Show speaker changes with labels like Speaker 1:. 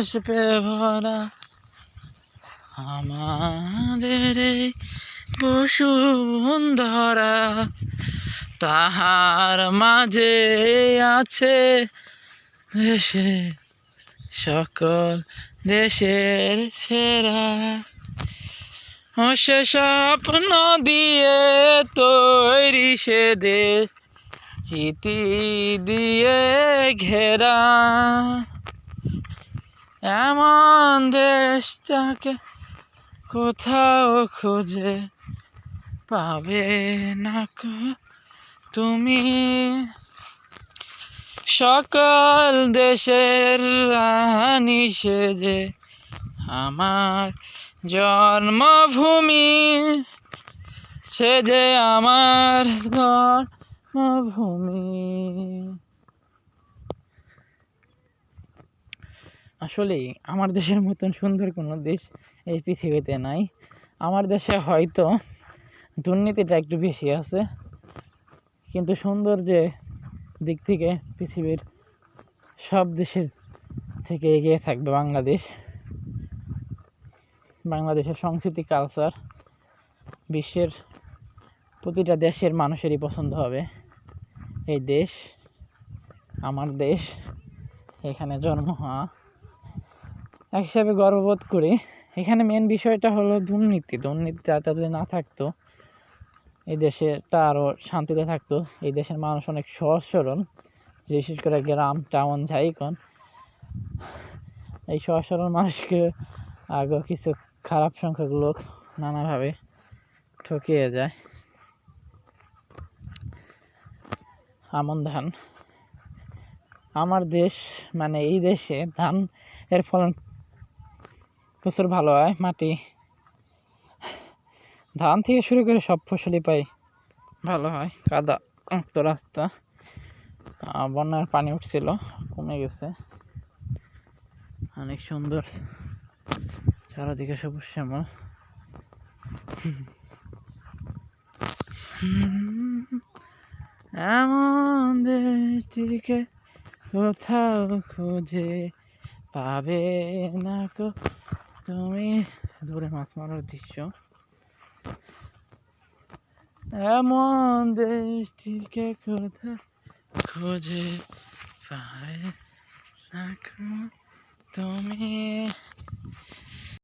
Speaker 1: বাষ্পে ভরা আমাদের এই বসুন্ধরা, তাহার মাঝে আছে দেশের সকল দেশের সেরা। সে স্বপ্ন দিয়ে তৈরি সে দেশ, চিঠি দিয়ে ঘেরা, এমন দেশটাকে কোথাও খুঁজে পাবে না কো তুমি। সকল দেশের রানী সেজে আমার জন্মভূমি, সে যে আমার জন্মভূমি। আসলে আমার দেশের মতন সুন্দর কোনো দেশ এই পৃথিবীতে নাই। আমার দেশে হয়তো দুর্নীতিটা একটু বেশি আছে, কিন্তু সৌন্দর্যের দিক থেকে পৃথিবীর সব দেশের থেকে এগিয়ে থাকবে বাংলাদেশ। বাংলাদেশের সংস্কৃতি কালচার বিশ্বের প্রতিটা দেশের মানুষেরই পছন্দ হবে। এই দেশ আমার দেশ, এখানে জন্ম হওয়া এক হিসাবে গর্ববোধ করি। এখানে মেন বিষয়টা হলো দুর্নীতিটা যদি না থাকতো এই দেশটা আরও শান্তিতে থাকতো। এই দেশের মানুষ অনেক সহজ সরল, বিশেষ করে গ্রাম টাউন যাই কোন, এই সহজ সরল মানুষকে আগে কিছু খারাপ সংখ্যক লোক নানাভাবে ঠকিয়ে যায়। আমন ধান, আমার দেশ মানে এই দেশে ধান এর ফলন প্রচুর ভালো হয়। মাটি ধান থেকে শুরু করে সব ফসলই পাই ভালো হয়। কাদা তো রাস্তা, বন্যার পানি উঠছিল, কমে গেছে, অনেক সুন্দর, চারদিকে সবুজ শ্যামল। এমন দেশটিকে কোথাও খুঁজে পাবে না কো তুমি। দূরে মাছ মারার দৃশ্য, এমন দেশটিকে কোথাও খুঁজে পাবে না কো তুমি।